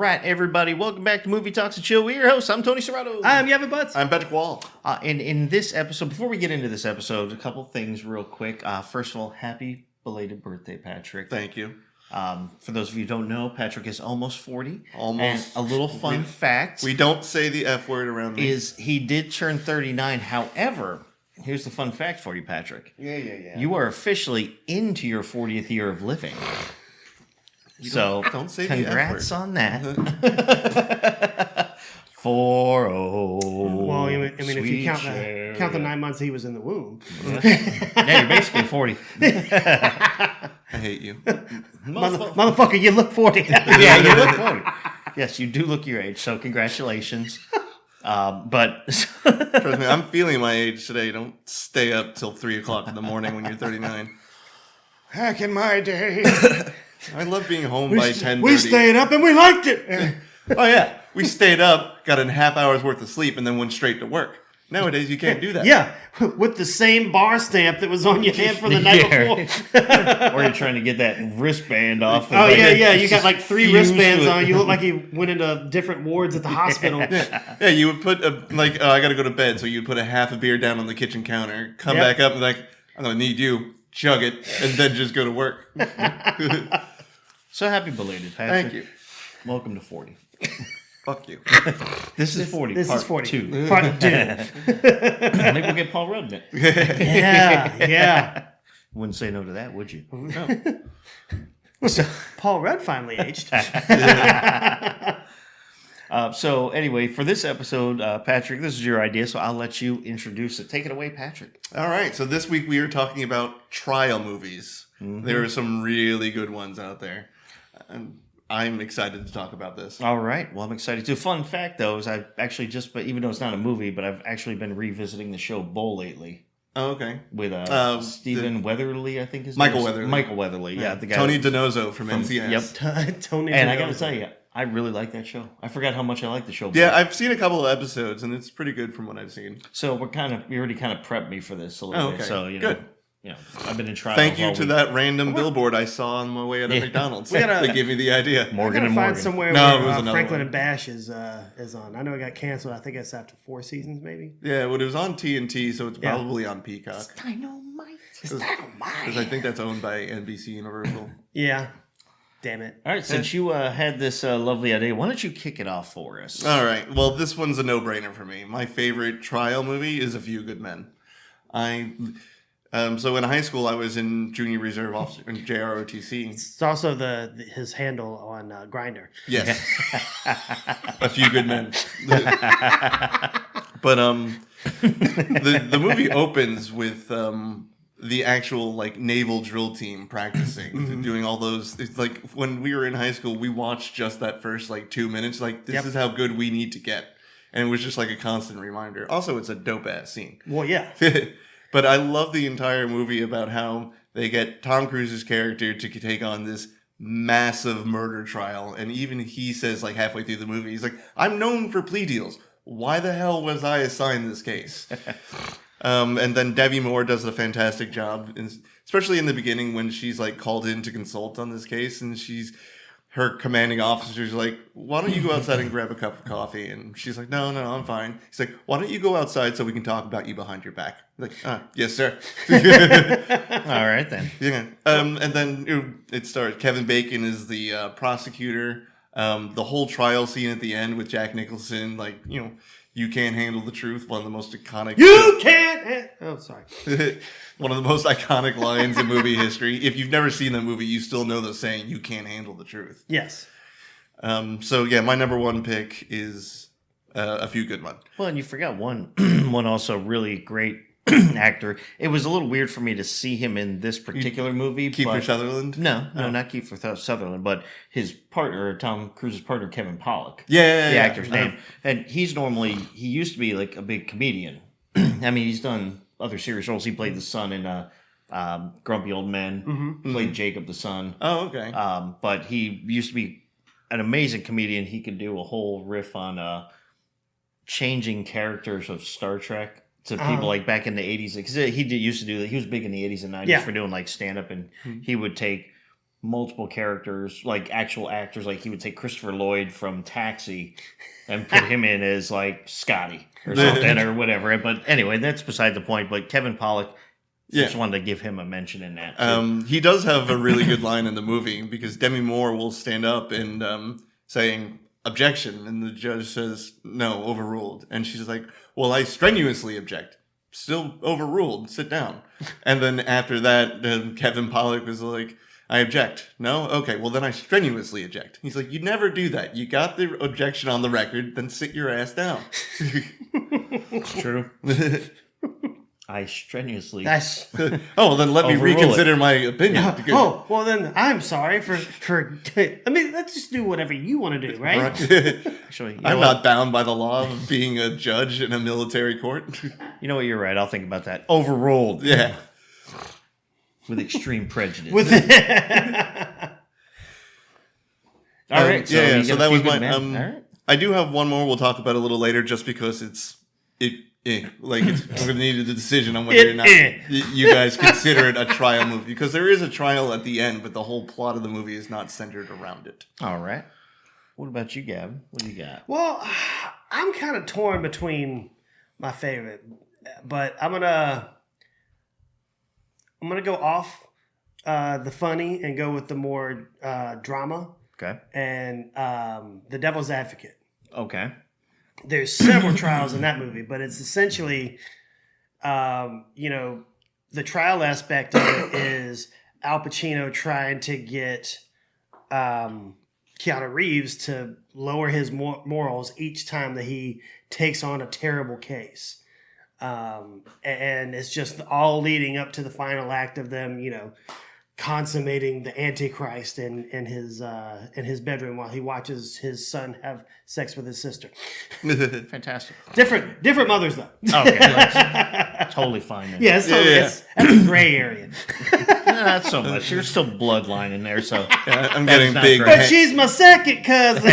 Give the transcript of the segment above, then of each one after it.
right, everybody. Welcome back to Movie Talks and Chill. We're your hosts. I'm Tony Serrato. I'm Gavin Butts. I'm Patrick Wall. And in this episode, before we get into this episode, a couple things real quick. First of all, happy belated birthday, Patrick. Thank you. For those of you who don't know, Patrick is almost 40. Almost. And a little fun fact. We don't say the F word around me. Is he did turn 39. However, here's the fun fact for you, Patrick. Yeah. You are officially into your 40th year of living. Don't say congrats the F word. on that. 40. Well, I mean, if you count the 9 months he was in the womb. Yeah, you're basically 40. I hate you. Motherfucker, you look 40. Yeah, you look 40. Yes, you do look your age, so congratulations. But Trust me, I'm feeling my age today. Don't stay up till 3 o'clock in the morning when you're 39. Back in my day, I love being home by 10:30. we stayed up and we liked it. Oh yeah, we stayed up, got a half hour's worth of sleep, and then went straight to work. Nowadays, you can't do that. Yeah, with the same bar stamp that was on your hand for the night before. or you're trying to get that wristband off. Oh, yeah. You got like 3 wristbands on. You look like you went into different wards at the hospital. Yeah, you would put I got to go to bed, so you'd put a half a beer down on the kitchen counter, come back up, and like, I'm going to need you, chug it, and then just go to work. So happy belated, Patrick. Thank you. Welcome to 40. Fuck you. This is 40. This part is 40. 2. Part 2. Maybe we'll get Paul Rudd in it. Yeah. Wouldn't say no to that, would you? No. So, Paul Rudd finally aged. so anyway, for this episode, Patrick, this is your idea, so I'll let you introduce it. Take it away, Patrick. All right, so this week we are talking about trial movies. Mm-hmm. There are some really good ones out there. And I'm excited to talk about this. All right. Well, I'm excited too. Fun fact, though, is I've actually but even though it's not a movie, but I've actually been revisiting the show Bull lately. Oh, okay. With Stephen Weatherly, I think his Michael name is. Weatherly. Michael Weatherly, yeah. The guy Tony DiNozzo from NCIS. Yep. Tony and DiNozzo. I got to tell you, I really like that show. I forgot how much I like the show. Yeah, I've seen a couple of episodes, and it's pretty good from what I've seen. So you already kind of prepped me for this a little bit. So, good. I've been in trials. Thank you to that random billboard I saw on my way out of McDonald's. They gave me the idea. Morgan and find Morgan. somewhere No, where it was another Franklin one. and Bash is on. I know it got canceled. I think it's after 4 seasons, maybe. Yeah, well, it was on TNT, so it's probably on Peacock. Dynamite. Because I think that's owned by NBC Universal. Yeah. Damn it. All right, since you had this lovely idea, why don't you kick it off for us? All right. Well, this one's a no-brainer for me. My favorite trial movie is A Few Good Men. So in high school, I was in Junior Reserve Officer in JROTC. It's also his handle on Grindr. Yes. A Few Good Men. But the movie opens with the actual naval drill team practicing, doing all those. It's like when we were in high school, we watched just that first 2 minutes. This is how good we need to get, and it was just a constant reminder. Also, it's a dope ass scene. Well, yeah. But I love the entire movie about how they get Tom Cruise's character to take on this massive murder trial, and even he says halfway through the movie, he's like, "I'm known for plea deals. Why the hell was I assigned this case?" And then Debbie Moore does a fantastic job, especially in the beginning when she's called in to consult on this case, and her commanding officer's like, "Why don't you go outside and grab a cup of coffee?" And she's like, No, I'm fine. He's like, "Why don't you go outside so we can talk about you behind your back?" Like, yes, sir. All right, then. Yeah. And then it starts. Kevin Bacon is the prosecutor. The whole trial scene at the end with Jack Nicholson, you can't handle the truth. One of the most iconic. You can't. Oh, sorry. One of the most iconic lines in movie history. If you've never seen that movie, you still know the saying, "You can't handle the truth." Yes. So yeah, my number one pick is A Few Good Men. Well, and you forgot one also really great actor. It was a little weird for me to see him in this particular movie. Kiefer Sutherland? No, not Kiefer Sutherland, but his partner, Tom Cruise's partner, Kevin Pollak. Yeah. The actor's name. And he used to be a big comedian. I mean, he's done other serious roles. He played the son in Grumpy Old Men, played Jacob the son. Oh, okay. But he used to be an amazing comedian. He could do a whole riff on changing characters of Star Trek to people back in the 80s. Because he used to do that. He was big in the 80s and 90s for doing stand-up. And he would take multiple characters, like actual actors. Like he would take Christopher Lloyd from Taxi and put him in as like Scotty or something or whatever. But anyway, that's beside the point. But Kevin Pollak, just wanted to give him a mention in that. He does have a really good line in the movie because Demi Moore will stand up and saying objection, and the judge says no, overruled, and she's like, well, I strenuously object. Still overruled. Sit down. And then after that, Kevin Pollak was like, I object. No? Okay, well then I strenuously object. He's like, you never do that. You got the objection on the record, then sit your ass down. It's true. I strenuously. That's Oh, then let me Overrule reconsider my opinion. because- oh well. Then I'm sorry for. I mean, let's just do whatever you want to do, right? Actually, I'm not bound by the law of being a judge in a military court. You know what? You're right. I'll think about that. Overruled. Yeah. With extreme prejudice. With All right. So yeah, you so got a that few was good my. men. All right. I do have one more we'll talk about a little later just because we're going to need a decision on whether or not you guys consider it a trial movie. Because there is a trial at the end, but the whole plot of the movie is not centered around it. All right. What about you, Gavin? What do you got? Well, I'm kind of torn between my favorite, but I'm gonna go off the funny and go with the more drama Okay. and The Devil's Advocate. Okay. There's several trials in that movie, but it's essentially, the trial aspect of it is Al Pacino trying to get Keanu Reeves to lower his morals each time that he takes on a terrible case. And it's just all leading up to the final act of them, consummating the Antichrist in his bedroom while he watches his son have sex with his sister. Fantastic. Different mothers though. Okay. That's totally fine. Then. Yeah, that's a gray area. Not so much. There's still bloodline in there, so I'm getting not big. great. But she's my second cousin.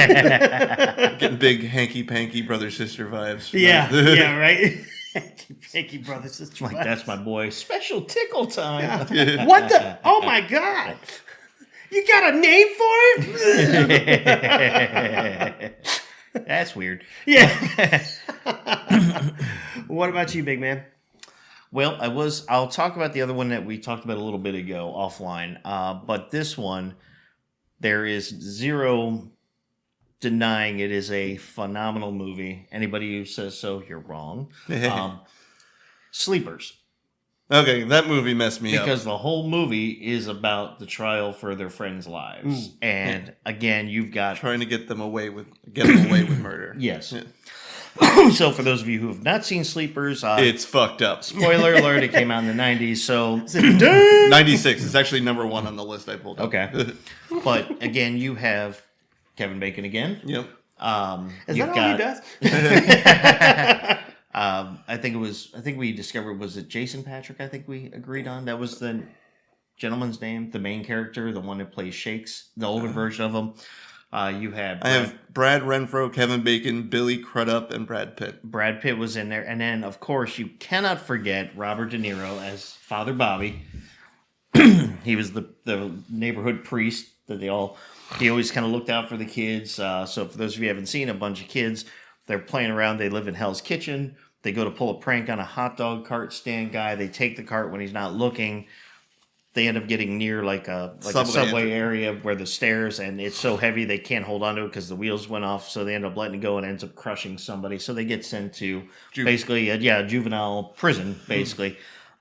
Getting big hanky panky brother sister vibes. yeah, right. Thank you, brother, sister. like that's my boy. Special tickle time. What the? Oh my God! You got a name for it? That's weird. Yeah. What about you, big man? Well, I'll talk about the other one that we talked about a little bit ago offline. But this one, there is zero denying it is a phenomenal movie. Anybody who says so, you're wrong. Sleepers. Okay, that movie messed me up. Because the whole movie is about the trial for their friends' lives. And again, you've got... Trying to get them away with murder. Yes. Yeah. So for those of you who have not seen Sleepers... It's fucked up. spoiler alert, it came out in the 90s, so... 96. It's actually number 1 on the list I pulled up. Okay. But again, you have Kevin Bacon again. Yep. Is You've that all he does? I think we discovered, was it Jason Patrick, I think we agreed on? That was the gentleman's name, the main character, the one that plays Shakes, the older version of him. You had... I have Brad Renfro, Kevin Bacon, Billy Crudup, and Brad Pitt. Brad Pitt was in there. And then, of course, you cannot forget Robert De Niro as Father Bobby. He was the neighborhood priest that he always kind of looked out for the kids. So for those of you who haven't seen, a bunch of kids, they're playing around. They live in Hell's Kitchen. They go to pull a prank on a hot dog cart stand guy. They take the cart when he's not looking. They end up getting near like a subway area where the stairs, and it's so heavy they can't hold onto it because the wheels went off. So they end up letting it go and ends up crushing somebody. So they get sent to basically a juvenile prison, basically.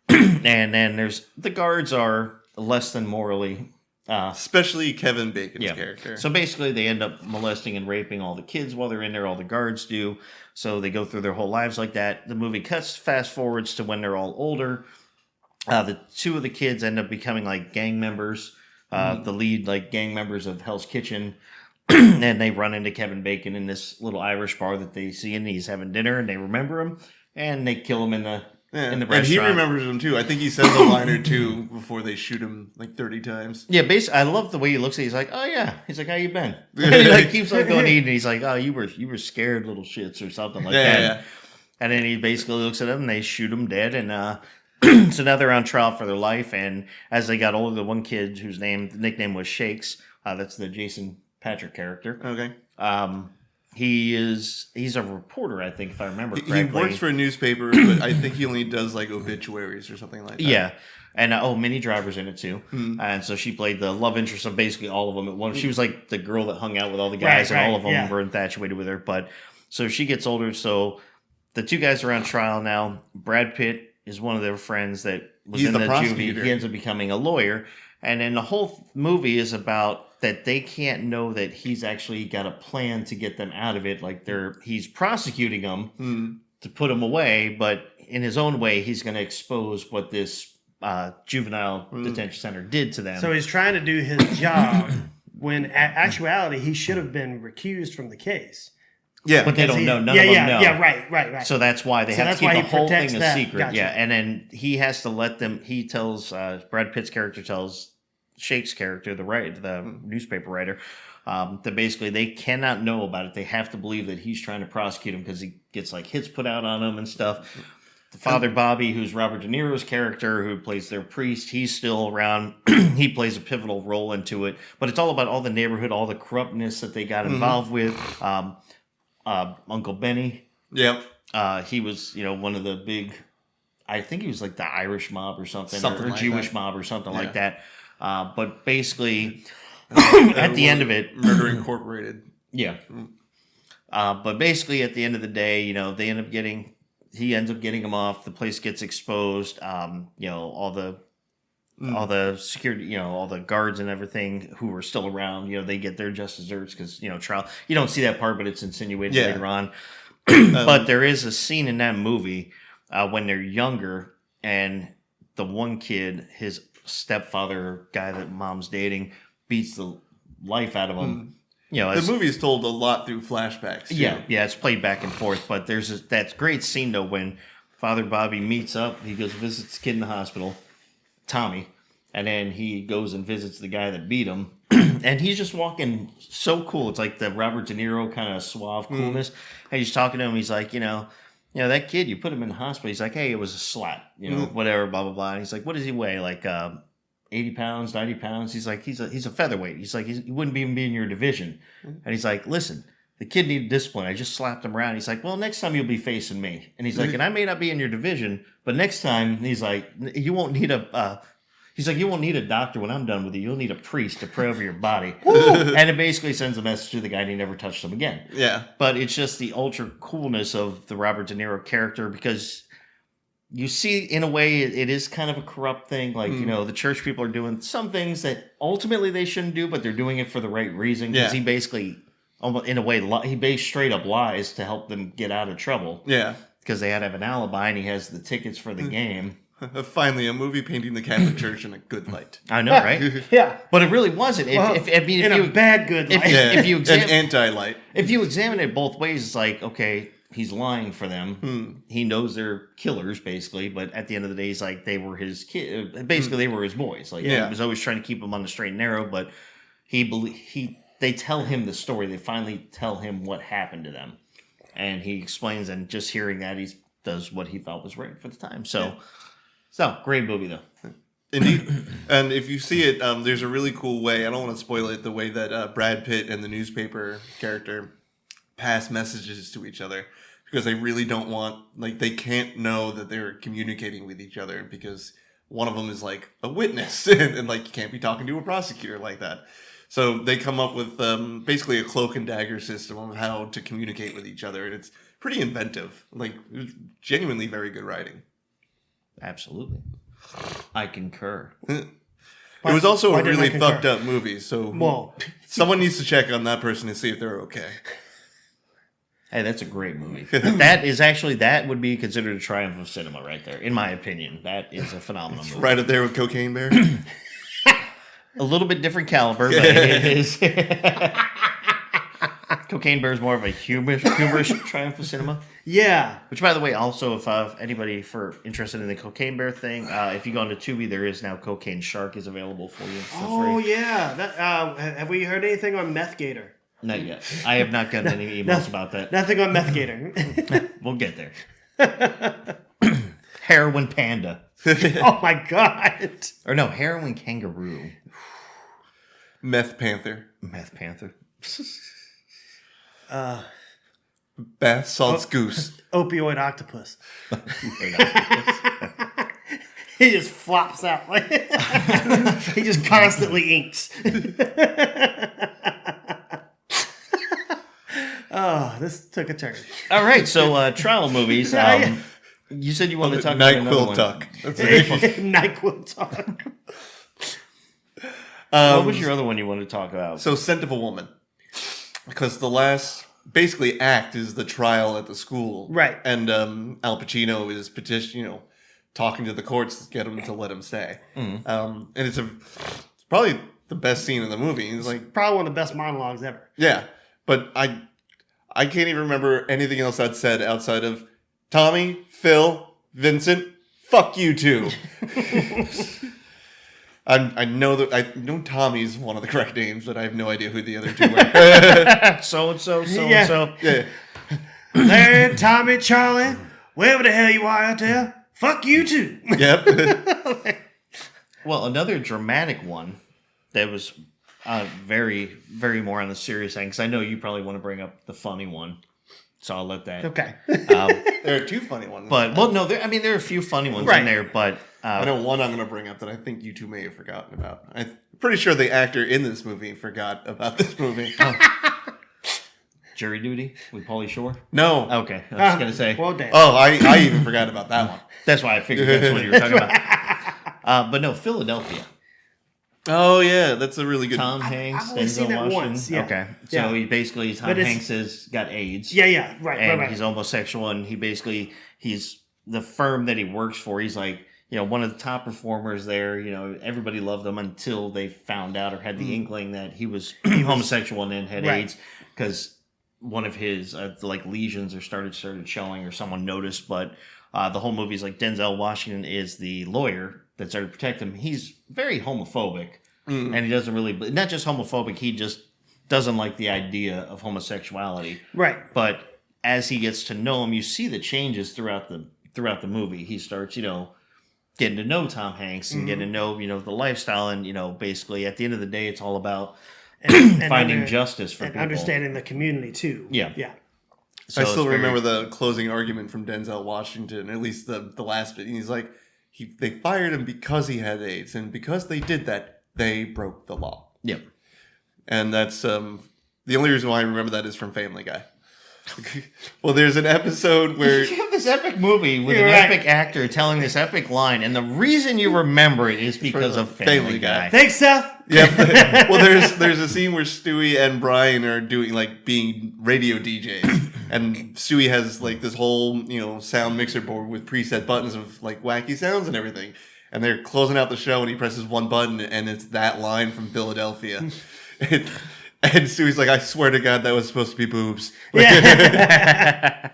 And then the guards are less than morally... Especially Kevin Bacon's character. So basically, they end up molesting and raping all the kids while they're in there. All the guards do. So they go through their whole lives like that. The movie fast forwards to when they're all older. The two of the kids end up becoming like gang members. The lead like gang members of Hell's Kitchen. And they run into Kevin Bacon in this little Irish bar that they see, and he's having dinner, and they remember him, and they kill him in the restaurant. And he remembers him too. I think he says a line or two before they shoot him like 30 times. Yeah, basically, I love the way he looks at it. He's like, oh yeah. He's like, how you been? And he like keeps on going eating. He's like, oh, you were scared little shits or something like that. Yeah. And then he basically looks at him and they shoot him dead. And So now they're on trial for their life, and as they got older, the one kid whose nickname was Shakes, that's the Jason Patrick character. Okay. He's a reporter, I think, if I remember correctly. He works for a newspaper, but I think he only does like obituaries or something like that. Yeah. And Minnie Driver's in it too, and so she played the love interest of basically all of them. She was like the girl that hung out with all the guys, and all of them were infatuated with her. But so she gets older. So the two guys are on trial now. Brad Pitt is one of their friends that was in the juvie. He ends up becoming a lawyer, and then the whole movie is about that they can't know that he's actually got a plan to get them out of it. Like he's prosecuting them to put them away, but in his own way, he's going to expose what this juvenile detention center did to them. So he's trying to do his job when actuality he should have been recused from the case. Yeah, but they don't know. None of them know. Yeah, right. So that's why they have to keep the whole thing a secret. Gotcha. Yeah, and then he has to let them. He tells Brad Pitt's character tells Shake's character, the newspaper writer, that basically they cannot know about it. They have to believe that he's trying to prosecute him because he gets like hits put out on him and stuff. The Father Bobby, who's Robert De Niro's character, who plays their priest, he's still around. He plays a pivotal role into it. But it's all about all the neighborhood, all the corruptness that they got involved with. Uncle Benny. Yep. He was, one of the big, I think he was like the Irish mob or something or like Jewish that. Mob or something like that. But basically, at the end of it... Murder Incorporated. Yeah. But basically, at the end of the day, they end up getting... He ends up getting him off. The place gets exposed. All the security, all the guards and everything who were still around, they get their just desserts because, trial. You don't see that part, but it's insinuated later on. But there is a scene in that movie when they're younger and the one kid, his stepfather, guy that mom's dating, beats the life out of him. The movie is told a lot through flashbacks. Too. Yeah, it's played back and forth. But there's that great scene though when Father Bobby meets up. He goes visits the kid in the hospital, Tommy, and then he goes and visits the guy that beat him. And he's just walking so cool. It's like the Robert De Niro kind of suave coolness. And he's talking to him. He's like, that kid, you put him in the hospital. He's like, hey, it was a slap, whatever, blah blah blah. And he's like, what does he weigh? Like 80 pounds, 90 pounds. He's like, he's a featherweight. He's like, he wouldn't even be in your division. And he's like, listen, the kid needed discipline. I just slapped him around. He's like, well, next time you'll be facing me. And he's like, and I may not be in your division, but next time, he's like, you won't need you won't need a doctor when I'm done with you. You'll need a priest to pray over your body. And it basically sends a message to the guy and he never touched him again. Yeah. But it's just the ultra coolness of the Robert De Niro character because you see, in a way, it is kind of a corrupt thing. Like, the church people are doing some things that ultimately they shouldn't do, but they're doing it for the right reason. Because he basically, in a way, he straight up lies to help them get out of trouble. Yeah. Because they had to have an alibi and he has the tickets for the game. Finally, a movie painting the Catholic Church in a good light. I know, right? Yeah. But it really wasn't. A bad good light. If you an anti-light. If you examine it both ways, it's like, okay, he's lying for them. He knows they're killers, basically. But at the end of the day, he's like, they were his kid. Basically, they were his boys. Like, he was always trying to keep them on the straight and narrow. But they tell him the story. They finally tell him what happened to them, and he explains. And just hearing that, he does what he thought was right for the time. So great movie though. Indeed. And if you see it, there's a really cool way. I don't want to spoil it. The way that Brad Pitt and the newspaper character pass messages to each other. Because they really don't want, they can't know that they're communicating with each other because one of them is like a witness and you can't be talking to a prosecutor like that. So they come up with basically a cloak and dagger system of how to communicate with each other. And it's pretty inventive. It was genuinely very good writing. Absolutely. I concur. It was also a really fucked up movie. So someone needs to check on that person and see if they're okay. Hey, that's a great movie. That would be considered a triumph of cinema right there, in my opinion. That is a phenomenal movie. Right up there with Cocaine Bear. A little bit different caliber, but it is. Cocaine Bear is more of a humorous triumph of cinema. Yeah. Which, by the way, also, if anybody interested in the Cocaine Bear thing, if you go onto Tubi, there is now Cocaine Shark is available for you. Oh, yeah. Have we heard anything on Meth Gator? Not yet. I have not gotten any emails about that. Nothing on Meth Gator. We'll get there. Heroin Panda. Oh my god. Or no, heroin kangaroo. Meth Panther. Meth panther. Bath salts goose. Opioid octopus. He just flops out like he just constantly inks. Oh, this took a turn. All right, so trial movies. You said you wanted to talk about another NyQuil one. Tuck. That's NyQuil talk. What was your other one you wanted to talk about? So, Scent of a Woman. Because the last, basically, act is the trial at the school. Right. And Al Pacino is talking to the courts to get him to let him stay. Mm-hmm. And it's probably the best scene in the movie. It's like, Probably one of the best monologues ever. yeah. But I can't even remember anything else I'd said outside of Tommy, Phil, Vincent, fuck you too. I know Tommy's one of the correct names, but I have no idea who the other two were. So and so. Yeah. Larry, Tommy, Charlie, wherever the hell you are out there, fuck you too. Yep. Well, another dramatic one that was very, very more on the serious end, because I know you probably want to bring up the funny one, so I'll let that. Okay. There are two funny ones. But, there are a few funny ones Right. in there, but... I know one I'm going to bring up that I think you two may have forgotten about. I'm pretty sure the actor in this movie forgot about this movie. Jury Duty with Pauly Shore? No. Okay, I was going to say. Well, damn. Oh, I even forgot about that one. That's why I figured that's what you were talking about. But no, Philadelphia. Oh, yeah. That's a really good... Tom Hanks, I've only seen Denzel that Washington. once, yeah. Okay, so Yeah. he basically, Tom But it's- Hanks has got AIDS. Yeah, right, And right. he's homosexual, and he's the firm that he works for. He's like, one of the top performers there. Everybody loved him until they found out or had the inkling that he was homosexual and then had Right. AIDS, because one of his lesions started showing, or someone noticed. But the whole movie is like Denzel Washington is the lawyer that started to protect him. He's very homophobic, and he doesn't really, not just homophobic. He just doesn't like the idea of homosexuality. Right. But as he gets to know him, you see the changes throughout the movie. He starts, getting to know Tom Hanks and getting to know, the lifestyle. And, basically at the end of the day, it's all about And finding justice for and people. understanding the community too. Yeah. Yeah. So I still it's very- remember the closing argument from Denzel Washington, at least the last bit. He's like, they fired him because he had AIDS, and because they did that, they broke the law. Yep. And that's the only reason why I remember that is from Family Guy. Well, there's an episode where You have this epic movie with You're an right. epic actor telling this epic line, and the reason you remember it is because of Family Guy. Thanks, Seth. Yep. Well, there's a scene where Stewie and Brian are doing being radio DJs, and Stewie has this whole sound mixer board with preset buttons of wacky sounds and everything, and they're closing out the show, and he presses one button, and it's that line from Philadelphia. And Stewie's like, I swear to God, that was supposed to be boobs. Yeah.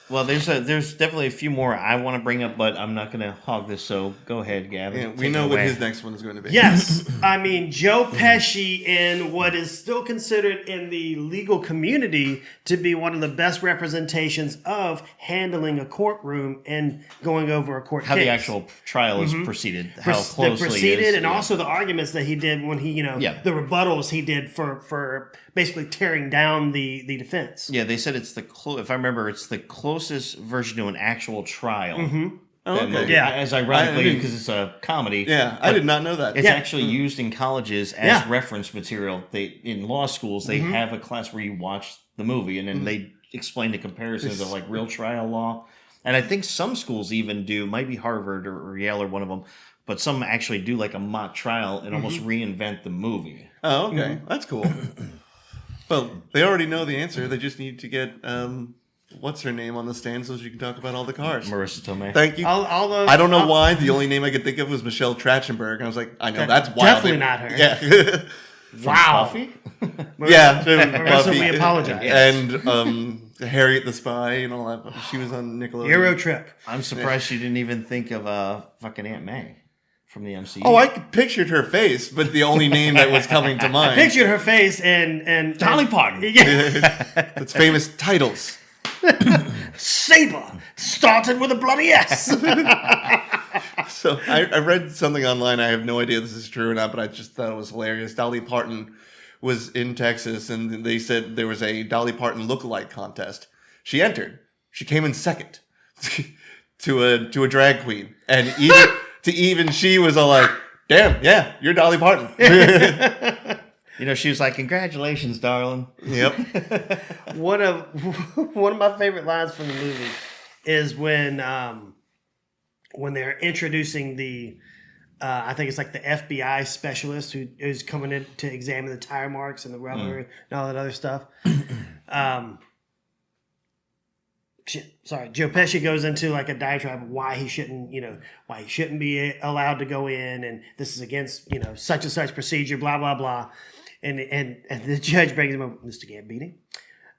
Well, there's definitely a few more I want to bring up, but I'm not going to hog this. So go ahead, Gavin. Yeah, we Take know it what away. his next one is going to be. Yes. I mean, Joe Pesci in what is still considered in the legal community to be one of the best representations of handling a courtroom and going over a court How case. the actual trial is proceeded, how closely proceeded, it is, and yeah. also the arguments that he did when he, Yeah. the rebuttals he did for basically tearing down the defense. Yeah, they said it's if I remember, it's the closest version to an actual trial. Oh, That okay. movie. Yeah. As I ironically, didn't- because it's a comedy. Yeah, I did not know that. It's Yeah. actually used in colleges as Yeah. reference material. In law schools, they have a class where you watch the movie and then they explain the comparisons of real trial law. And I think some schools even do, might be Harvard or Yale or one of them, but some actually do a mock trial and almost reinvent the movie. Oh, okay. That's cool. Well, they already know the answer. They just need to get what's her name on the stand so she can talk about all the cars. Marissa Tomei. Thank you. All those, I don't know why. The only name I could think of was Michelle Trachtenberg. And I was like, I know that's wild. Definitely not her. Yeah. Wow. Buffy? Yeah. Marissa, Buffy. we apologize. And Harriet the Spy and all that. She was on Nickelodeon. Euro Trip. I'm surprised she didn't even think of fucking Aunt May from the MCU. Oh, I pictured her face, but the only name that was coming to mind. Pictured her face and Dolly Parton. Yeah. It's famous titles. Saber started with a bloody S. So I read something online. I have no idea if this is true or not, but I just thought it was hilarious. Dolly Parton was in Texas, and they said there was a Dolly Parton lookalike contest. She entered. She came in second to a drag queen, and even she was all like, "Damn, yeah, you're Dolly Parton." She was like, "Congratulations, darling." Yep. One of my favorite lines from the movie is when they're introducing the I think it's like the FBI specialist who is coming in to examine the tire marks and the rubber and all that other stuff. Joe Pesci goes into like a diatribe of why he shouldn't be allowed to go in, and this is against such and such procedure, blah blah blah, and the judge brings him up, Mr. Gambini,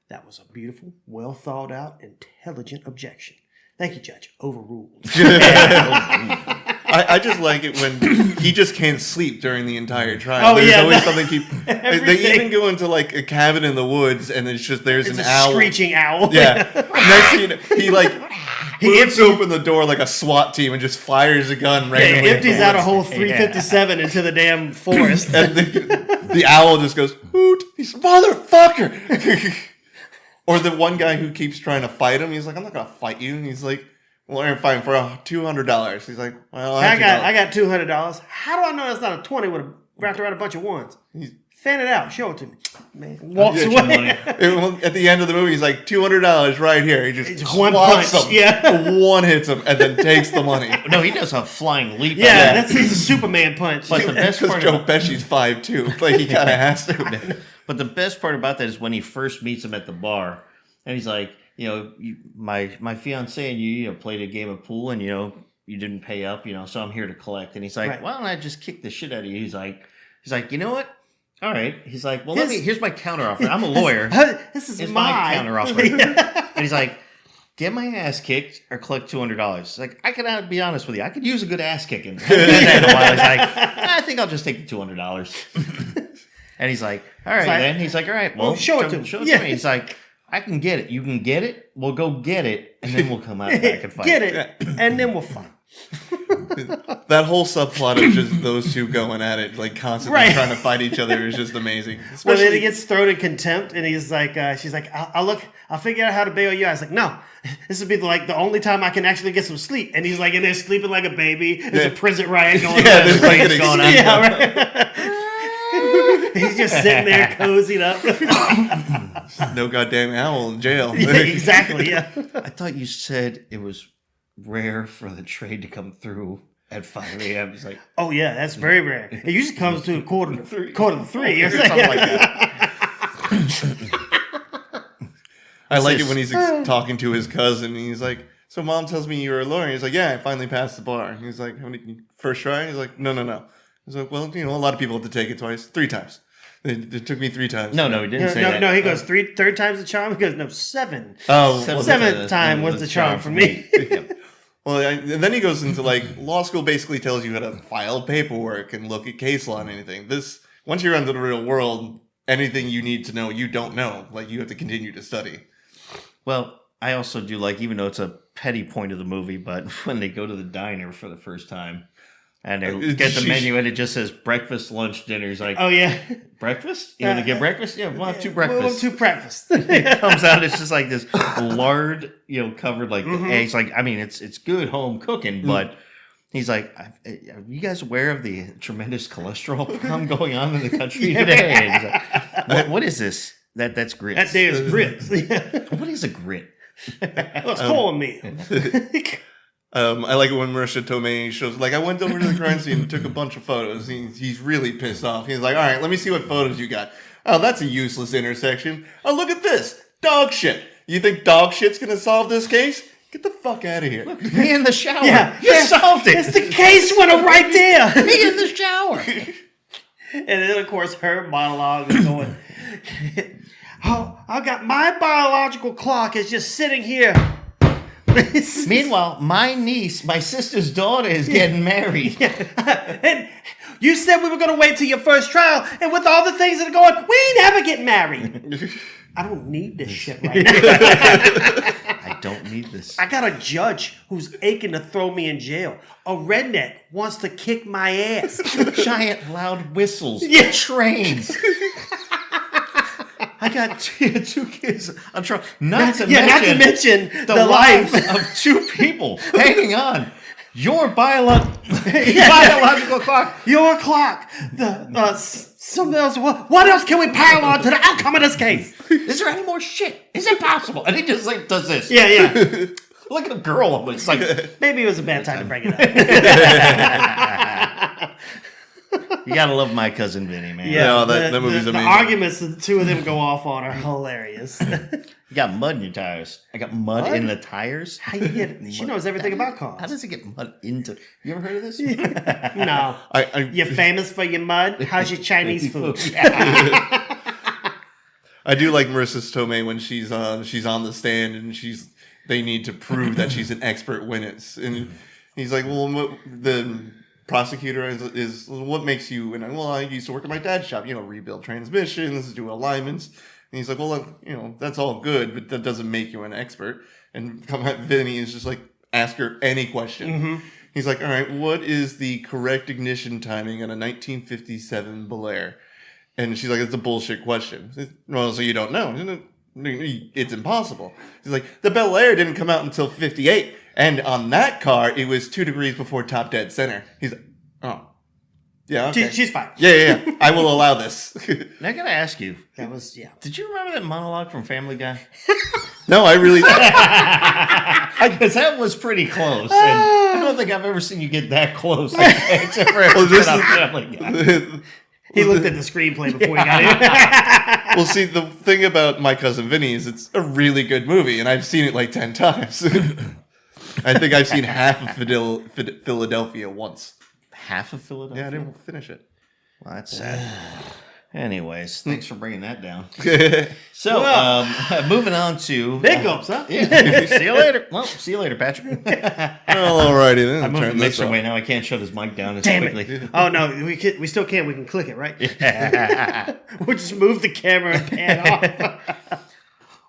that was a beautiful, well thought out, intelligent objection. Thank you, Judge. Overruled. I just like it when he just can't sleep during the entire trial. There's always something they even go into like a cabin in the woods, and there's an owl, screeching owl. Yeah. Next thing he bursts open the door like a SWAT team and just fires a gun randomly. He empties out a whole 357 into the damn forest, and the owl just goes hoot. He's motherfucker. Or the one guy who keeps trying to fight him, he's like, "I'm not gonna fight you." And he's like, "Well, I'm fighting for $200." He's like, "Well, I got $200. How do I know that's not a 20 with wrapped around a bunch of ones? Fan it out. Show it to me." Man, walks away. At the end of the movie, he's like, $200 right here. He just one punch. Him. Yeah, one hits him and then takes the money. No, he does a flying leap. Yeah, he's a Superman punch. But the best part, Joe Pesci's 5'2", like he kind of has to. But the best part about that is when he first meets him at the bar, and he's like, my fiance and you played a game of pool, and you didn't pay up, so I'm here to collect. And he's like, right. "Why don't I just kick the shit out of you?" He's like, you know what? All right. He's like, "Well, here's my counteroffer. I'm a lawyer. This is my counteroffer." And he's like, "Get my ass kicked or collect $200." Like, I could be honest with you, I could use a good ass kicking. He's like, "I think I'll just take the $200." And he's like, "All right, then." He's like, "All right, well, show it to me." He's like, "I can get it. You can get it. We'll go get it, and then we'll come out back and fight." Get it, and then we'll fight. That whole subplot of just those two going at it, like constantly trying to fight each other, is just amazing. Well, then he gets thrown in contempt, and he's like, she's like, I'll figure out how to bail you out. I was like, no, this would be the only time I can actually get some sleep. And he's like in there sleeping like a baby. There's a prison riot going on. There's like going on. Yeah, right. He's just sitting there cozied up. No goddamn owl in jail. Yeah, exactly. Yeah. I thought you said it was rare for the trade to come through at 5 a.m. He's like, "Oh yeah, that's very rare. It usually comes to quarter to three or something like that." I like it when he's talking to his cousin. And he's like, "So mom tells me you're a lawyer." He's like, "Yeah, I finally passed the bar." He's like, "How many first try?" He's like, No. He's like, "Well, a lot of people have to take it twice, 3 times. It took me 3 times." No, he didn't say that. No, he goes third time's the charm. He goes, no, 7. Oh, seventh time was the charm for me. Well, and then he goes into law school basically tells you how to file paperwork and look at case law and anything. Once you're into the real world, anything you need to know, you don't know. You have to continue to study. Well, I also do even though it's a petty point of the movie, but when they go to the diner for the first time, and they get the menu, and it just says breakfast, lunch, dinner. He's like, "Oh yeah, breakfast? You want to get breakfast? Yeah, we'll have 2 breakfasts." We'll have 2 breakfasts. It comes out, it's just like this lard, covered eggs. It's good home cooking, but he's like, "Are you guys aware of the tremendous cholesterol problem going on in the country today?" And he's like, what is this? That's grits. That day is grits. What is a grit? It's cornmeal. I like it when Marissa Tomei shows, I went over to the crime scene and took a bunch of photos. He's really pissed off. He's like, "All right, let me see what photos you got. Oh, that's a useless intersection. Oh, look at this. Dog shit. You think dog shit's going to solve this case? Get the fuck out of here." Look, me in the shower. Yeah, you solved it. It's the case winner right there. Me in the shower. And then, of course, her monologue is going, "Oh, I got my biological clock is just sitting here." Meanwhile, my niece, my sister's daughter, is getting married. And you said we were going to wait till your first trial, and with all the things that are going, we never get married. I don't need this shit right now. I don't need this. I got a judge who's aching to throw me in jail. A redneck wants to kick my ass. Giant loud whistles. Yeah. Trains. I got two kids. I'm trying Not to mention the the lives life. of two people hanging on. Your biological clock. Your clock. Something else. What else can we pile on to the outcome of this case? Is there any more shit? Is it possible? And he just like does this. Yeah. Look at a girl. It's like Maybe it was a bad time to bring it up. you gotta love My Cousin Vinny, man. Yeah, that movie's the amazing. arguments that the two of them go off on are hilarious. You got mud in your tires. I got mud in the tires. How you get it? She knows everything about cars. How does it get mud into? You ever heard of this? No. You're famous for your mud. How's your Chinese food? I do like Marissa Tomei when she's on the stand and they need to prove that she's an expert witness, and he's like, well, the prosecutor is what makes you? And I used to work at my dad's shop, rebuild transmissions, do alignments. And he's like, well, that's all good, but that doesn't make you an expert. And Vinny is just like, ask her any question. Mm-hmm. He's like, all right, what is the correct ignition timing on a 1957 Bel Air? And she's like, it's a bullshit question. Well, so you don't know. It's impossible. He's like, the Bel Air didn't come out until 58. And on that car, it was 2 degrees before top dead center. He's like, oh. Yeah, okay. She's fine. Yeah. I will allow this. Now I gotta ask you. That was, yeah. Did you remember that monologue from Family Guy? No, I really... Because that was pretty close. And I don't think I've ever seen you get that close. Except for Family Guy. He looked at the screenplay before he got in. Well, see, the thing about My Cousin Vinny is it's a really good movie, and I've seen it like 10 times. I think I've seen half of Philadelphia once. Half of Philadelphia? Yeah, I didn't finish it. Well, that's sad. Anyways, thanks for bringing that down. So, moving on to... Hiccups, huh? Yeah. See you later. Well, see you later, Patrick. Well, alrighty then. I moved the Turn this mixer off. away. Now I can't shut his mic down as Damn quickly. it. Oh, no, we still can. We can click it, right? We'll just move the camera and pan off.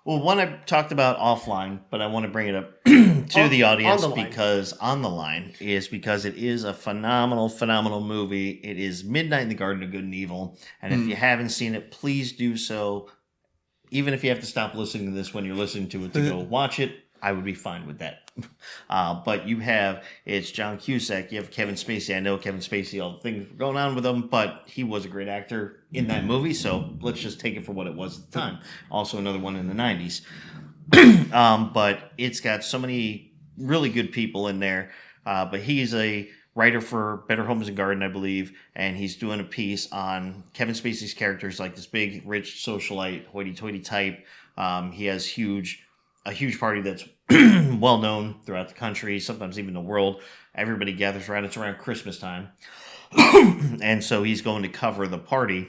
Well, one I talked about offline, but I want to bring it up to the audience on the line. because it is a phenomenal movie. It is Midnight in the Garden of Good and Evil. And if you haven't seen it, please do so. Even if you have to stop listening to this when you're listening to it to go watch it, I would be fine with that. But it's John Cusack, you have Kevin Spacey. I know Kevin Spacey, all the things going on with him, but he was a great actor in that movie, so let's just take it for what it was at the time. Also another one in the 90s. But it's got so many really good people in there. But he's a writer for Better Homes and Garden, I believe, and he's doing a piece on Kevin Spacey's characters, like this big, rich socialite, hoity-toity type. He has a huge party that's well known throughout the country, sometimes even the world. Everybody gathers around. It's around Christmas time. And so he's going to cover the party.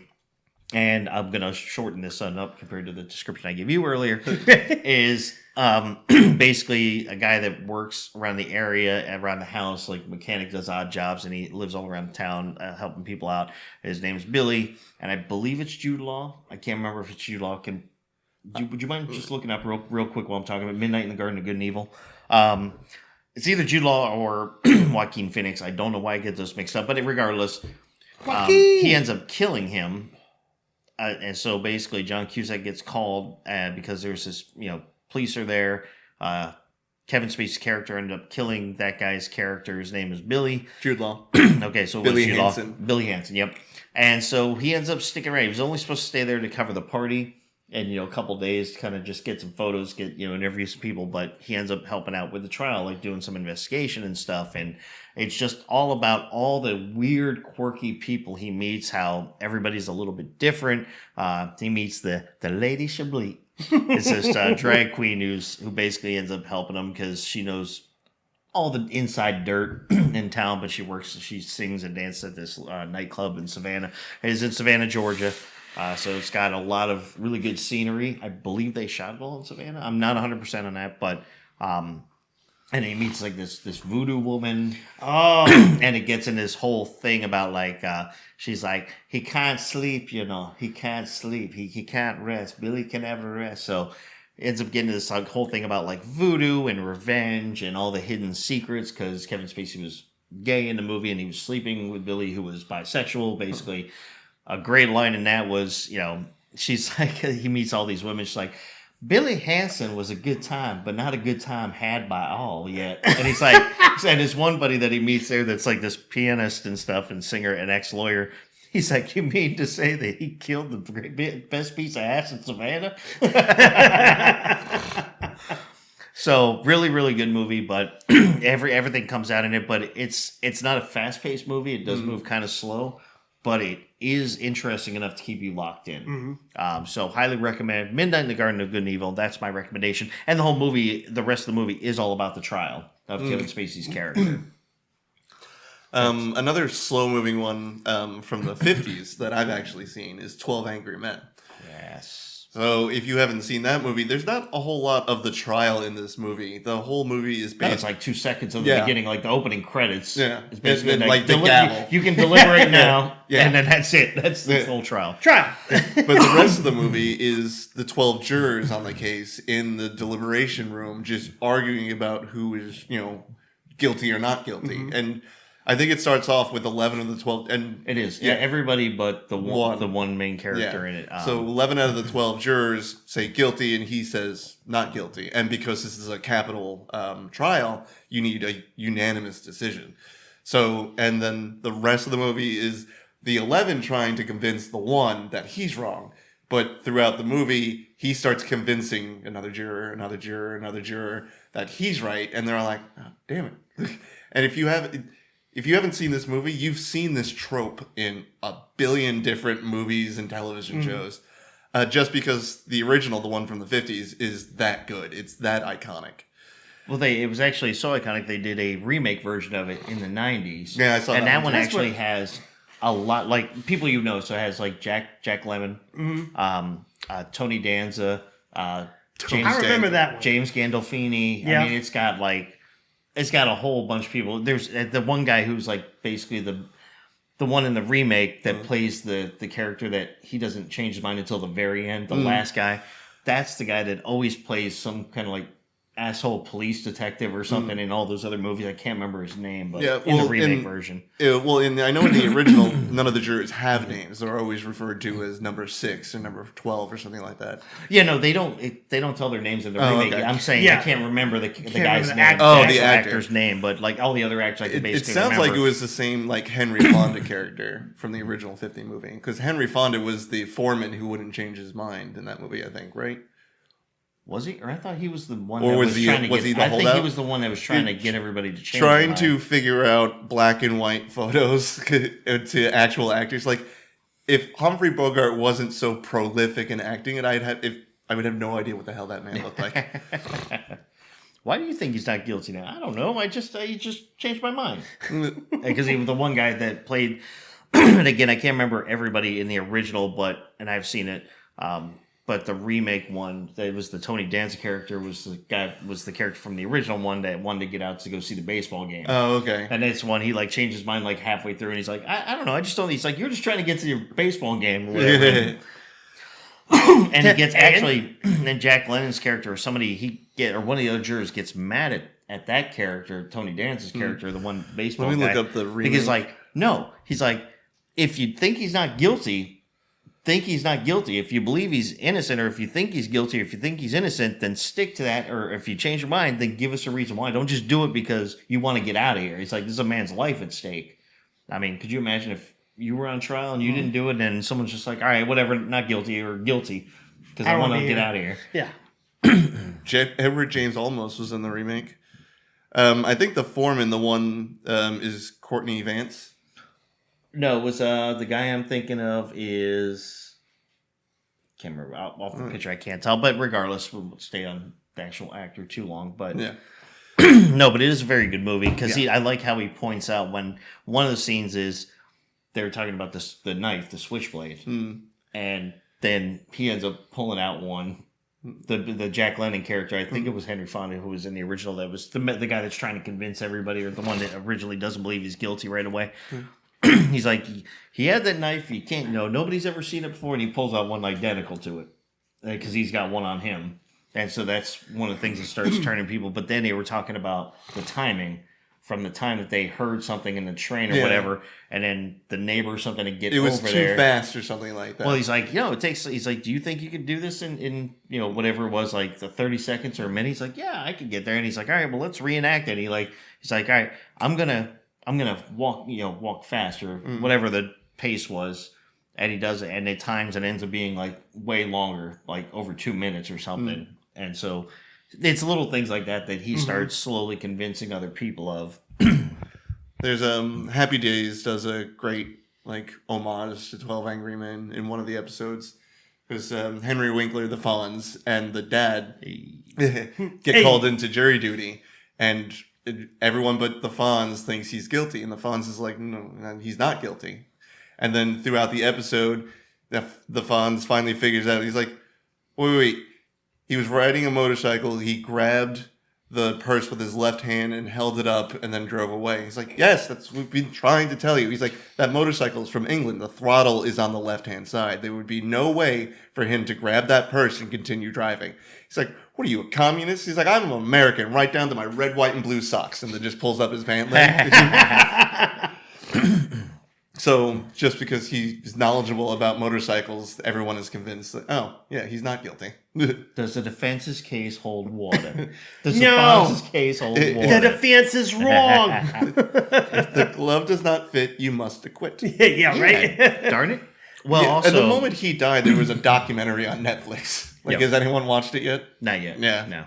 And I'm going to shorten this one up compared to the description I gave you earlier. Is basically a guy that works around the area, around the house, like mechanic, does odd jobs, and he lives all around town helping people out. His name is Billy, and I believe it's Jude Law. I can't remember if it's Jude Law. Would you mind just looking up real quick while I'm talking about Midnight in the Garden of Good and Evil? It's either Jude Law or Joaquin Phoenix. I don't know why I get those mixed up, but regardless, he ends up killing him. And so basically, John Cusack gets called because there's this, police are there. Kevin Spacey's character ended up killing that guy's character. His name is Billy. Jude Law. Okay, so Billy Jude Hansen. Law. Billy Hansen, yep. And so he ends up sticking around. He was only supposed to stay there to cover the party and, a couple days to kind of just get some photos, interview some people. But he ends up helping out with the trial, like doing some investigation and stuff. And it's just all about all the weird, quirky people he meets, how everybody's a little bit different. He meets the Lady Chablis. It's this drag queen who basically ends up helping him because she knows all the inside dirt in town, but she sings and dances at this nightclub in Savannah. It is in Savannah, Georgia. So it's got a lot of really good scenery. I believe they shot it all in Savannah. I'm not 100% on that, but and he meets like this voodoo woman. Oh, and it gets in this whole thing about like she's like, he can't sleep, he can't sleep, he can't rest. Billy can never rest. So ends up getting this like, whole thing about like voodoo and revenge and all the hidden secrets because Kevin Spacey was gay in the movie and he was sleeping with Billy, who was bisexual. Basically, a great line in that was, she's like, he meets all these women. She's like, Billy Hansen was a good time, but not a good time had by all yet. And he's like, and his one buddy that he meets there that's like this pianist and stuff and singer and ex-lawyer. He's like, you mean to say that he killed the best piece of ass in Savannah? So really, really good movie, but everything comes out in it. But it's not a fast-paced movie. It does move kind of slow, but it is interesting enough to keep you locked in. So highly recommend Midnight in the Garden of Good and Evil. That's my recommendation. And the whole movie, the rest of the movie is all about the trial of Kevin Spacey's character. Another slow-moving one from the 50s that I've actually seen is 12 Angry Men. Yes. So if you haven't seen that movie, there's not a whole lot of the trial in this movie. The whole movie is based... It's like 2 seconds of the beginning, like the opening credits. Yeah. It's basically like the gavel. You can deliberate now, Yeah. and then that's it. That's the whole trial. Trial. But the rest of the movie is the 12 jurors on the case in the deliberation room just arguing about who is, guilty or not guilty. And I think it starts off with 11 of the 12. And It is. Yeah, everybody but the one main character in it. So 11 out of the 12 jurors say guilty, and he says not guilty. And because this is a capital trial, you need a unanimous decision. So, and then the rest of the movie is the 11 trying to convince the one that he's wrong. But throughout the movie, he starts convincing another juror that he's right. And they're all like, oh, damn it. And if you haven't seen this movie, you've seen this trope in a billion different movies and television shows. Just because the original, the one from the 50s, is that good. It's that iconic. Well, it was actually so iconic they did a remake version of it in the 90s. Yeah, I saw that. And that one That's actually has a lot, like people so it has like Jack Lemmon, Tony Danza, James, I remember that one. James Gandolfini. Yeah. I mean, it's got a whole bunch of people. There's the one guy who's like basically the one in the remake that plays the character that he doesn't change his mind until the very end. The last guy, that's the guy that always plays some kind of like asshole police detective or something in all those other movies. I can't remember his name, but in the remake version. I know in the original, none of the jurors have names. They're always referred to as number 6 or number 12 or something like that. Yeah, no, they don't tell their names in the remake. Okay. I'm saying I can't remember the guy's name. the actor's name, but like all the other actors, I can basically It sounds remember. like it was the same like Henry Fonda character from the original 50 movie, because Henry Fonda was the foreman who wouldn't change his mind in that movie, I think, right? Was he? Or I thought he was the one Or that was was he- trying to was get... he the I think he holdout? was the one that was trying to get everybody to change Trying their to mind. figure out black and white photos to actual actors. Like, if Humphrey Bogart wasn't so prolific in acting, I would have no idea what the hell that man looked like. Why do you think he's not guilty now? I don't know. I just changed my mind. Because he was the one guy that played... and again, I can't remember everybody in the original, and I've seen it. But the remake one, that was the Tony Danza character, was the character from the original one that wanted to get out to go see the baseball game. Oh, okay. And it's one he like changed his mind like halfway through, and he's like, I don't know, I just don't. He's like, you're just trying to get to your baseball game, or whatever. And he gets actually, and Jack Lennon's character, or one of the other jurors gets mad at that character, Tony Danza's character, the one baseball guy. Let me look up the remake. Because like, no, he's like, if you think he's not guilty. Think he's not guilty. If you believe he's innocent, or if you think he's guilty, or if you think he's innocent, then stick to that. Or if you change your mind, then give us a reason why. Don't just do it because you want to get out of here. It's like, this is a man's life at stake. I mean, could you imagine if you were on trial and you didn't do it, and someone's just like, all right, whatever, not guilty or guilty, because I want to get out of here. Yeah. Edward James Olmos was in the remake. I think the foreman, the one is Courtney Vance. No, it was the guy I'm thinking of is... Can't remember. Off the picture, I can't tell. But regardless, we'll stay on the actual actor too long. But Yeah. no, but it is a very good movie because I like how he points out when one of the scenes is they're talking about the knife, the switchblade, and then he ends up pulling out one. The Jack Lemmon character, I think it was Henry Fonda who was in the original. That was the guy that's trying to convince everybody, or the one that originally doesn't believe he's guilty right away. He's like, he had that knife. You can't nobody's ever seen it before, and he pulls out one identical to it because he's got one on him. And so that's one of the things that starts turning people. But then they were talking about the timing from the time that they heard something in the train or whatever, and then the neighbor or something to get over there. It was too fast or something like that. Well, he's like, it takes. He's like, do you think you could do this in whatever it was, like the 30 seconds or a minute? He's like, yeah, I could get there. And he's like, all right, well, let's reenact it. He's like, all right, I'm gonna walk fast or whatever the pace was. And he does it, and at times it ends up being like way longer, like over 2 minutes or something. And so it's little things like that he starts slowly convincing other people of. There's Happy Days does a great like homage to 12 Angry Men in one of the episodes. Because Henry Winkler, the Fonz, and the dad get called into jury duty, and everyone but the Fonz thinks he's guilty, and the Fonz is like, no, he's not guilty. And then throughout the episode, the Fonz finally figures out, he's like, wait. He was riding a motorcycle, he grabbed the purse with his left hand and held it up and then drove away. He's like, yes, that's what we've been trying to tell you. He's like, that motorcycle is from England. The throttle is on the left-hand side. There would be no way for him to grab that purse and continue driving. He's like, what are you, a communist? He's like, I'm an American, right down to my red, white, and blue socks. And then just pulls up his pant leg. So just because he's knowledgeable about motorcycles, everyone is convinced that, oh, yeah, he's not guilty. Does the defense's case hold water? Does No. the Fonz's case hold water? The defense is wrong. If the glove does not fit, you must acquit. yeah, right? Darn it. Well, Yeah, also... at the moment he died, there was a documentary on Netflix. Has anyone watched it yet? Not yet. Yeah. No.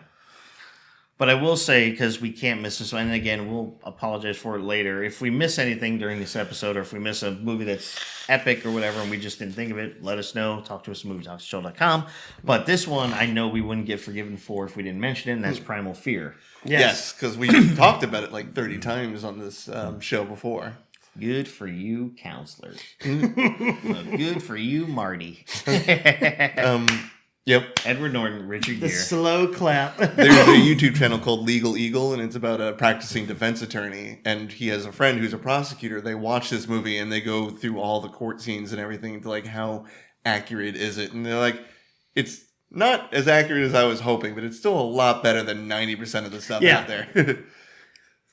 But I will say, because we can't miss this one, and again, we'll apologize for it later. If we miss anything during this episode, or if we miss a movie that's epic or whatever, and we just didn't think of it, let us know. Talk to us at movietalkshow.com. But this one, I know we wouldn't get forgiven for if we didn't mention it, and that's Primal Fear. Yes, because we talked about it like 30 times on this show before. Good for you, counselors. Good for you, Marty. Yep. Edward Norton, Richard The Gere. slow clap. There's a YouTube channel called Legal Eagle, and it's about a practicing defense attorney. And he has a friend who's a prosecutor. They watch this movie and they go through all the court scenes and everything to like, how accurate is it? And they're like, it's not as accurate as I was hoping, but it's still a lot better than 90% of the stuff out there.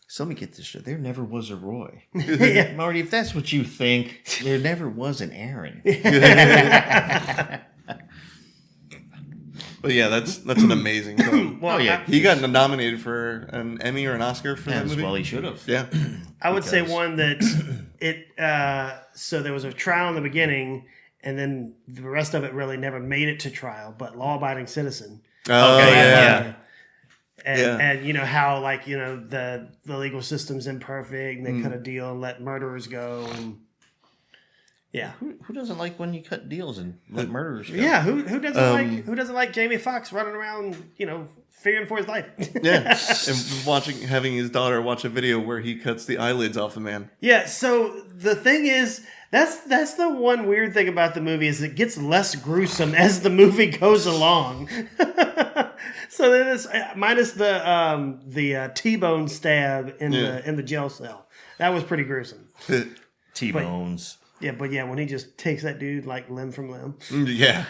So let me get this straight. There never was a Roy. Yeah. Marty, if that's what you think, there never was an Aaron. But yeah, that's an amazing film. Well, He got nominated for an Emmy or an Oscar for that movie. Well, he should have. Yeah. I would say one that so there was a trial in the beginning, and then the rest of it really never made it to trial. But Law Abiding Citizen. Oh, yeah. And you know how the legal system's imperfect, and they cut a deal and let murderers go, and yeah. Who doesn't like when you cut deals and let murderers go? Yeah, who doesn't like Jamie Foxx running around, fearing for his life? Yeah. And having his daughter watch a video where he cuts the eyelids off a man. Yeah, so the thing is, that's the one weird thing about the movie is it gets less gruesome as the movie goes along. So then it's minus the T-bone stab in the jail cell. That was pretty gruesome. T-bones. But when he just takes that dude like limb from limb. Yeah.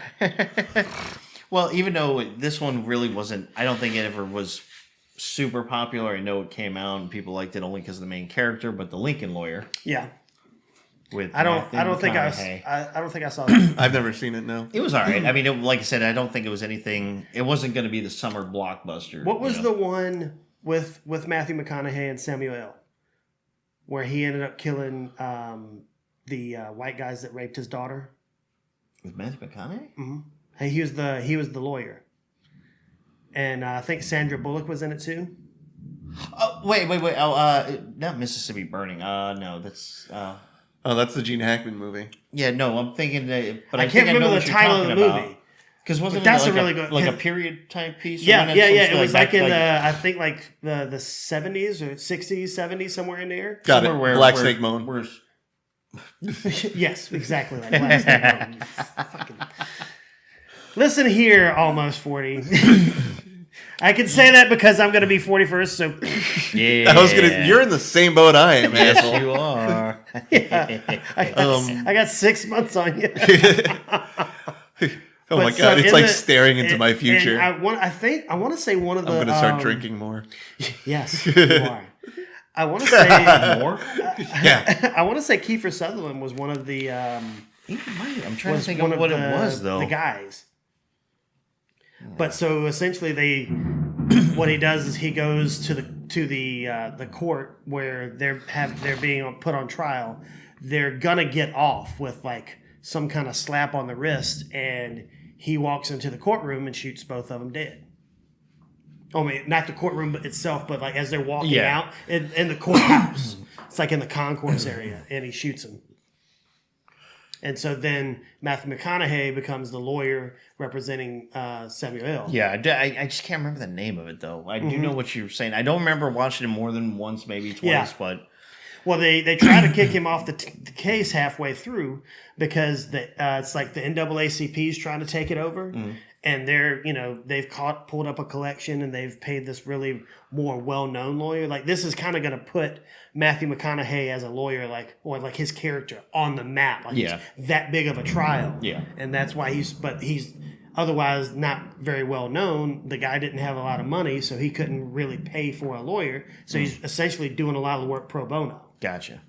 Well, even though this one really wasn't, I don't think it ever was super popular. I know it came out and people liked it only because of the main character, but the Lincoln Lawyer. Yeah. With I don't think I saw that. I've never seen it, no. It was all right. I mean, like I said, I don't think it was anything. It wasn't going to be the summer blockbuster. What was the one with Matthew McConaughey and Samuel L. where he ended up killing the white guys that raped his daughter? With Matthew McConaughey? Mm-hmm. Hey, he was the lawyer, and I think Sandra Bullock was in it too. Oh, wait. Oh, not Mississippi Burning. No, that's. Oh, that's the Gene Hackman movie. Yeah, no, I'm thinking that, but I can't remember the title of the movie. Because wasn't that's it like a really good, like a period type piece? Yeah. It was like in the I think like the 70s or 60s, 70s, somewhere in there. Got it. Where, Black Snake Moan. Yes, exactly like Black Snake Moan. You fucking... Listen here, almost 40. I can say that because I'm going to be 41st. So yeah, You're in the same boat I am, yes, asshole. you are. I got 6 months on you. Oh But my so god, it's in like the- staring into my future. and I want to say one of the. I'm gonna start drinking more. Yes, you are. I want to say More? Yeah. I want to say Kiefer Sutherland was one of the. I'm trying to Was think one of what it was, though. The guys. But so essentially, what he does is he goes to the court where they're being put on trial. They're gonna get off with like some kind of slap on the wrist, and he walks into the courtroom and shoots both of them dead. I mean, not the courtroom itself, but like as they're walking Yeah. out in the courthouse. It's like in the concourse area, and he shoots him. And so then Matthew McConaughey becomes the lawyer representing Samuel L. Yeah, I just can't remember the name of it, though. I do know what you're saying. I don't remember watching it more than once, maybe twice, Yeah. but... Well, they try to kick him off the case halfway through because it's like the NAACP is trying to take it over. And they've pulled up a collection and they've paid this really more well-known lawyer. Like this is kind of going to put Matthew McConaughey as a lawyer, or his character on the map. Like Yeah. he's that big of a trial. Yeah. And that's why he's otherwise not very well known. The guy didn't have a lot of money, so he couldn't really pay for a lawyer. So he's essentially doing a lot of the work pro bono. Gotcha.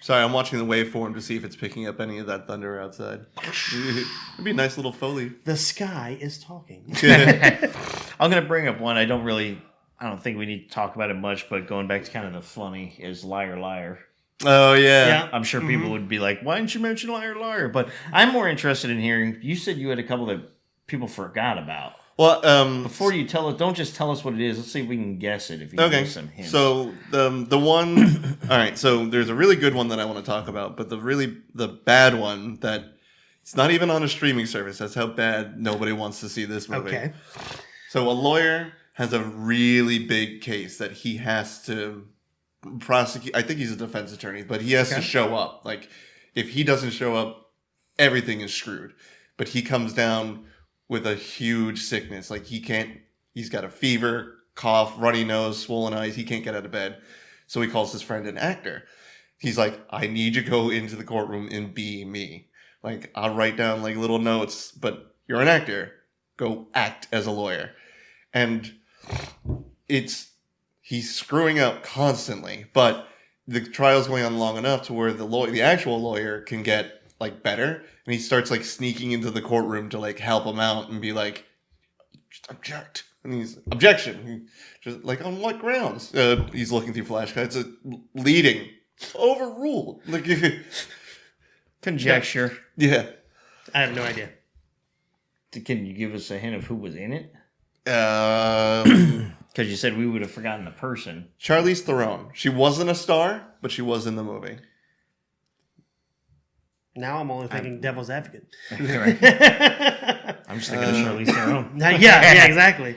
Sorry, I'm watching the waveform to see if it's picking up any of that thunder outside. It'd be a nice little Foley. The sky is talking. I'm going to bring up one I don't think we need to talk about it much, but going back to kind of the funny is Liar Liar. Oh, yeah. Yeah. I'm sure people would be like, why didn't you mention Liar Liar? But I'm more interested in hearing, you said you had a couple that people forgot about. Well, Before you tell us, don't just tell us what it is. Let's see if we can guess it if you give okay. us some hints. So the one, all right. So there's a really good one that I want to talk about, but the bad one that it's not even on a streaming service. That's how bad nobody wants to see this movie. Okay. So a lawyer has a really big case that he has to prosecute. I think he's a defense attorney, but he has to show up. Like if he doesn't show up, everything is screwed. But he comes down with a huge sickness. Like he's got a fever, cough, runny nose, swollen eyes. He can't get out of bed. So he calls his friend an actor. He's like, I need you to go into the courtroom and be me. Like, I'll write down like little notes, but you're an actor. Go act as a lawyer. And he's screwing up constantly, but the trial's going on long enough to where the actual lawyer can get like better, and he starts like sneaking into the courtroom to like help him out and be like, just object. And he's objection. Just like, on what grounds? He's looking through flashcards. Leading. Overruled. Like, Conjecture. yeah. I have no idea. Can you give us a hint of who was in it? Um, Because you said we would have forgotten the person. Charlize Theron. She wasn't a star, but she was in the movie. Now I'm only thinking Devil's Advocate. I'm just thinking of Charlize Theron. yeah, exactly.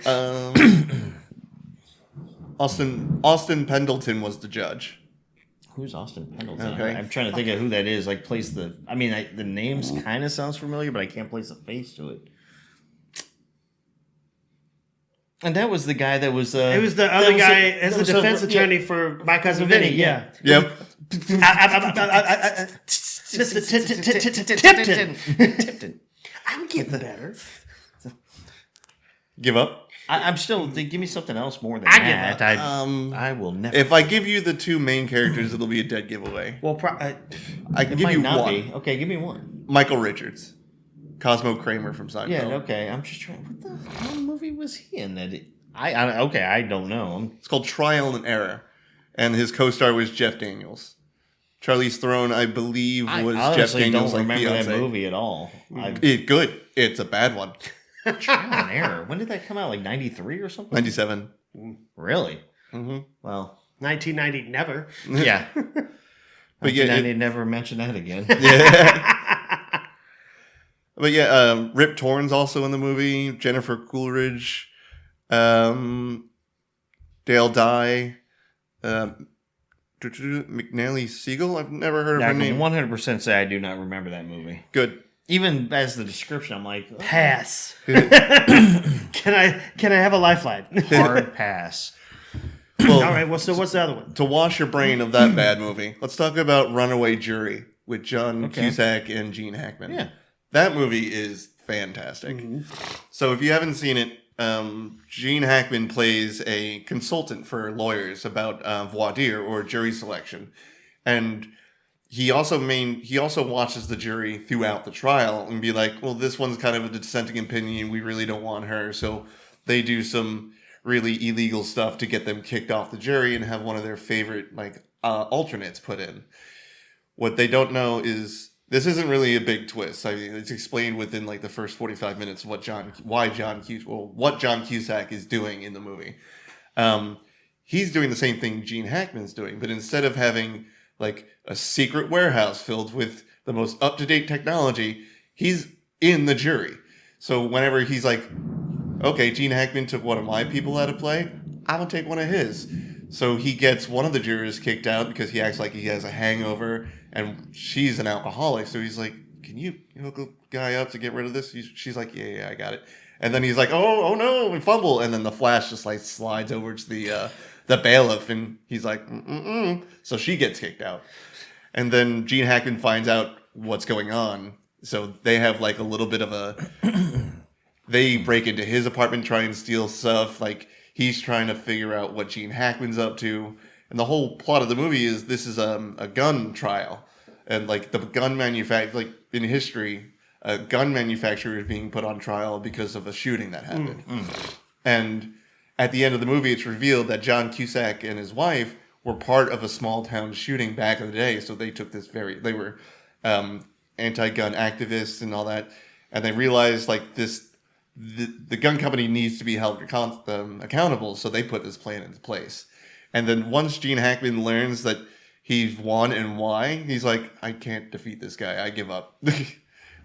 Austin Pendleton was the judge. Who's Austin Pendleton? Okay. I'm trying to think of who that is. Like, place the. I mean, the names kind of sounds familiar, but I can't place a face to it. And that was the guy that was. It was the other guy as the defense attorney for My Cousin Vinny. Yeah. Yep. Mr. Tipton. Tipton. I'm getting better. Give up. I'm still. Give me something else more than I give that. up. I will never. If I give you the two main characters, it'll be a dead giveaway. Well, I can it give might you not one. be. Okay, give me one. Michael Richards. Cosmo Kramer from Seinfeld. Yeah. Okay. I'm just trying. What the hell movie was he in? I don't know. It's called Trial and Error. And his co-star was Jeff Daniels. Charlize Theron, I believe, was I Jeff honestly Daniels' don't remember fiance. that movie at all. Good. It's a bad one. Trial and Error. When did that come out? Like 93 or something? 97. Really? Mm-hmm. Well, 1990, never. yeah. But yeah, I never mention that again. Yeah. But yeah, Rip Torn's also in the movie. Jennifer Coolidge. Dale Dye. McNally Siegel. I've never heard of I her can name. 100% say I do not remember that movie. Good. Even as the description, I'm like, Pass. Can I have a lifeline? hard pass. Well, All right. Well, so what's the other one? to wash your brain of that bad movie, let's talk about Runaway Jury with John Okay. Cusack and Gene Hackman. Yeah. That movie is fantastic. So if you haven't seen it, Gene Hackman plays a consultant for lawyers about voir dire or jury selection, and he also watches the jury throughout the trial and be like, well, this one's kind of a dissenting opinion. We really don't want her, so they do some really illegal stuff to get them kicked off the jury and have one of their favorite alternates put in. What they don't know is this isn't really a big twist. I mean, it's explained within like the first 45 minutes what John Cusack is doing in the movie. He's doing the same thing Gene Hackman's doing, but instead of having like a secret warehouse filled with the most up-to-date technology, he's in the jury. So whenever he's like, okay, Gene Hackman took one of my people out of play, I'm going to take one of his. So he gets one of the jurors kicked out because he acts like he has a hangover, and she's an alcoholic. So he's like, can you hook a guy up to get rid of this? She's like, yeah, I got it. And then he's like, oh no, and fumble. And then the Flash just like slides over to the bailiff, and he's like, So she gets kicked out. And then Gene Hackman finds out what's going on. So they have like a little bit of they break into his apartment, try and steal stuff. Like he's trying to figure out what Gene Hackman's up to. And the whole plot of the movie is this is a gun trial. And like the gun manufacturer, like in history, a gun manufacturer is being put on trial because of a shooting that happened. And at the end of the movie, it's revealed that John Cusack and his wife were part of a small town shooting back in the day. So they took they were anti-gun activists and all that. And they realized like the gun company needs to be held accountable. So they put this plan into place. And then once Gene Hackman learns that he's won and why, he's like, I can't defeat this guy. I give up.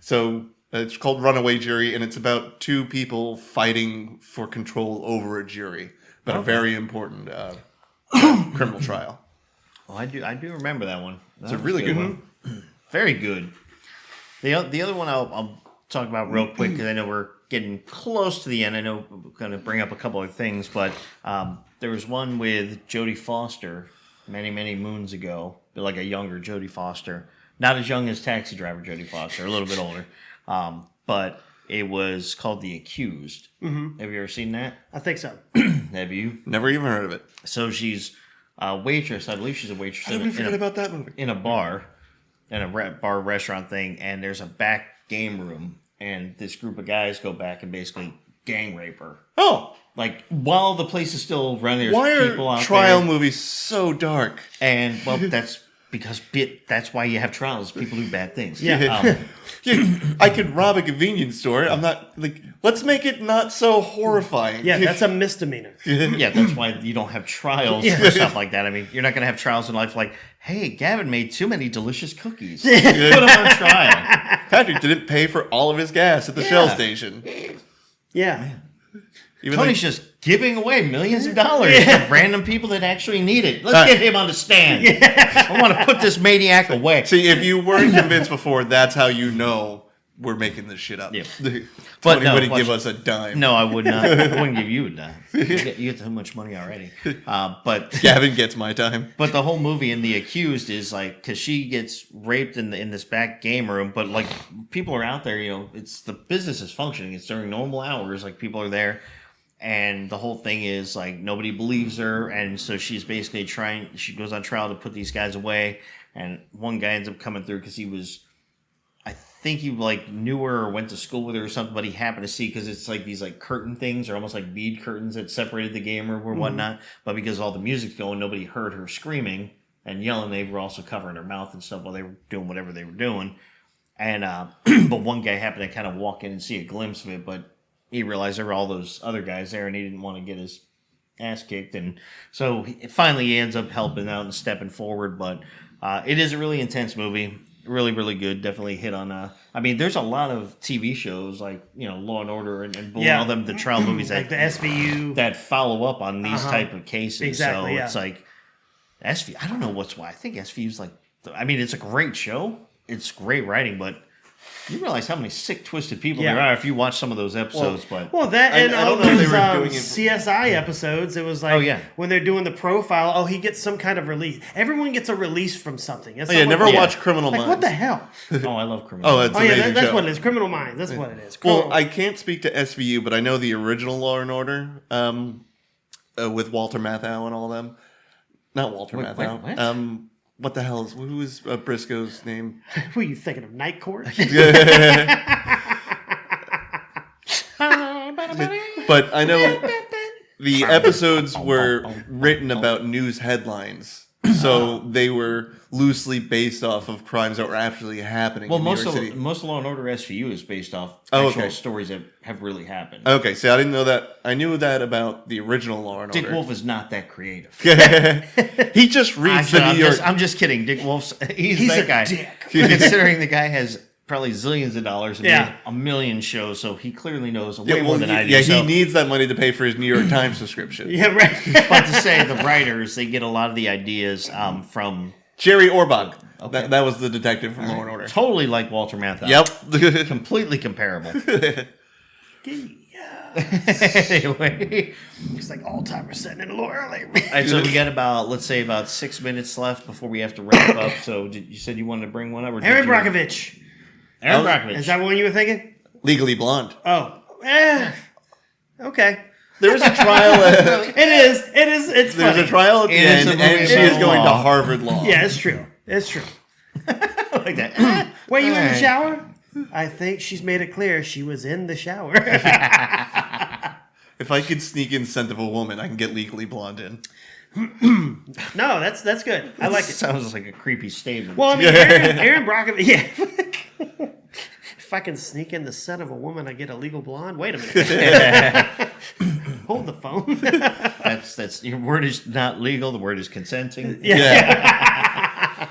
So it's called Runaway Jury, and it's about two people fighting for control over a jury, but a very important criminal trial. Well, I do remember that one. It's a really good one. Very good. The other one I'll talk about real quick because I know we're getting close to the end. I know we're going to bring up a couple of things, but there was one with Jodie Foster many, many moons ago, like a younger Jodie Foster. Not as young as Taxi Driver Jodie Foster, a little bit older. But it was called The Accused. Mm-hmm. Have you ever seen that? I think so. Have you? Never even heard of it. So she's a waitress. I believe she's a waitress. I forget about that movie. In a bar, in a bar restaurant thing, and there's a back game room, and this group of guys go back and basically gang rape her. Oh! Like, while the place is still running, there's Why people are out trial there. movies so dark? And, well, that's because that's why you have trials. People do bad things. Yeah. I could rob a convenience store. I'm not like. Let's make it not so horrifying. Yeah, that's a misdemeanor. Yeah, that's why you don't have trials for stuff like that. I mean, you're not going to have trials in life like, hey, Gavin made too many delicious cookies. Put him on trial. Patrick didn't pay for all of his gas at the Shell station. Yeah. Even Tony's just giving away millions of dollars to random people that actually need it. Let's get him on the stand. I want to put this maniac away. See, if you weren't convinced before, that's how you know we're making this shit up. Yeah. Tony no, wouldn't give us a dime. No, I would not. I wouldn't give you a dime. You get so much money already. But Gavin gets my time. But the whole movie in The Accused is like, because she gets raped in this back game room, but like people are out there, it's the business is functioning. It's during normal hours, like people are there. And the whole thing is like nobody believes her, and so she's basically she goes on trial to put these guys away, and one guy ends up coming through because I think he like knew her or went to school with her or something, but he happened to see, because it's like these like curtain things, or almost like bead curtains that separated the game room or whatnot, but because all the music's going, nobody heard her screaming and yelling. They were also covering her mouth and stuff while they were doing whatever they were doing, and but one guy happened to kind of walk in and see a glimpse of it, but he realized there were all those other guys there, and he didn't want to get his ass kicked. And so finally he ends up helping out and stepping forward. But it is a really intense movie. Really, really good. Definitely hit on... I mean, there's a lot of TV shows like, Law and Order and all them, the trial movies like the SVU. that follow up on these type of cases. Exactly, so it's like... SVU, I don't know why. I think SVU's like... I mean, it's a great show. It's great writing, but... You realize how many sick, twisted people Yeah. there are if you watch some of those episodes, but Well, that I and all don't know if those they were doing it- CSI episodes, it was like Oh, yeah. when they're doing the profile, he gets some kind of release. Everyone gets a release from something. It's Oh, yeah, something never like- watched Criminal Like, Minds. what the hell? oh, I love Criminal. Oh, it's Oh, yeah, amazing that's show. what it is. Criminal Minds. That's what it is. Well, Criminal- I can't speak to SVU, but I know the original Law and Order with Walter Matthau and all them. Not Walter Wait, Matthau. what? What the hell is who is Briscoe's name? Who are you thinking of? Night Court? But I know the episodes were written about news headlines, so they were loosely based off of crimes that were actually happening Well, in New York City. most Law and Order SVU is based off Oh, actual okay. stories that have really happened. Okay, see, I didn't know that. I knew that about the original Law and Dick Order. Wolf is not that creative. He just reads the New York. I'm just kidding. Dick Wolf's he's He's that a guy. dick. Considering the guy has probably zillions of dollars and Yeah. made a million shows, so he clearly knows way Yeah, more well, than I do. yeah, so. he needs that money to pay for his New York Times subscription. yeah, right. But to say the writers, they get a lot of the ideas from Jerry Orbach. Okay. That was the detective from Law and Order. totally like Walter Matthau. Yep. Completely comparable. Yeah. Anyway, It's like Alzheimer's setting in a little early. all right, so we got about 6 minutes left before we have to wrap up. So you said you wanted to bring one up? Or did Aaron you- Brockovich. Aaron Brockovich. Is that one you were thinking? Legally Blonde. Oh. Okay. There's a trial. It is. It's There's funny. a trial at the It is end, a movie and she about is going to law. Harvard Law. Yeah, it's true. It's true. like that. Were you in the Alright. shower? I think she's made it clear she was in the shower. If I could sneak in Scent of a Woman, I can get Legally Blonde in. No, that's good. I like it. Sounds like a creepy statement. Well, I mean, Aaron Brockovich. Yeah. If I can sneak in the son of a woman, I get a legal blonde. Wait a minute. Hold the phone. that's your word is not legal. The word is consenting. Yeah.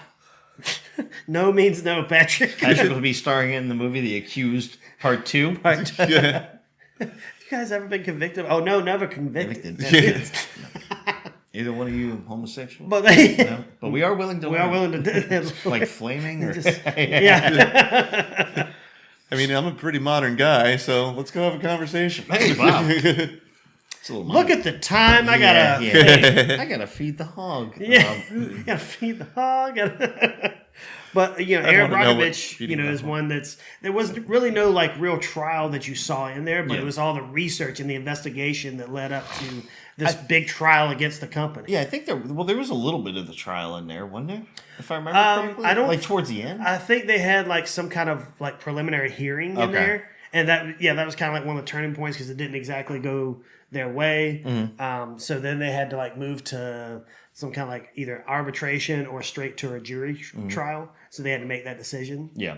No means no, Patrick. Patrick will be starring in the movie The Accused Part 2. Yeah. You guys ever been convicted? Oh no, never convicted. Convicted. Either one of you homosexual? But No? But we are willing to we are learn. willing to do Like flaming? Or... yeah. I mean, I'm a pretty modern guy, so let's go have a conversation. Hey, wow. It's a little Look at the time. I gotta. I gotta feed the hog. Yeah, gotta feed the hog. But Aaron wanna know what Brockovich, feeding the is hog. one there was really no like real trial that you saw in there, but Yeah. it was all the research and the investigation that led up to this big trial against the company. Yeah, I think there was a little bit of the trial in there, wasn't there? If I remember correctly. I don't- like towards the end. I think they had like some kind of like preliminary hearing in Okay. there, and that was kind of like one of the turning points because it didn't exactly go their way. Mm-hmm. So then they had to like move to some kind of like either arbitration or straight to a jury Mm-hmm. trial. So they had to make that decision. Yeah.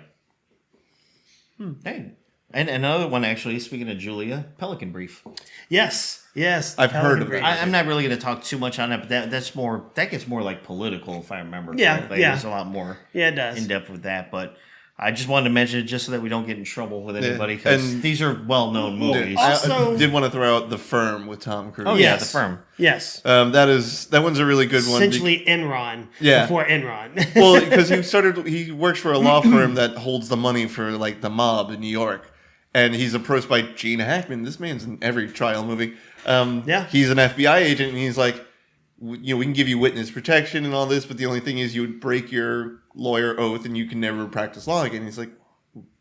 Hey. And another one, actually, speaking of Julia, Pelican Brief. Yes. I've heard of Brief. that. I'm not really going to talk too much on it, but that gets more like political, if I remember. Yeah, correctly. yeah. There's a lot more Yeah, it does. in depth with that, but I just wanted to mention it just so that we don't get in trouble with anybody, and- because these are well-known movies. also- I did want to throw out The Firm with Tom Cruise. Oh, yeah, Yes. The Firm. Yes. That one's a really good one. Essentially Enron. Yeah. Before Enron. Well, because he works for a law firm that holds the money for like the mob in New York, and he's approached by Gene Hackman. This man's in every trial movie. Yeah. He's an FBI agent, and he's like, we can give you witness protection and all this, but the only thing is you would break your lawyer oath and you can never practice law again. He's like,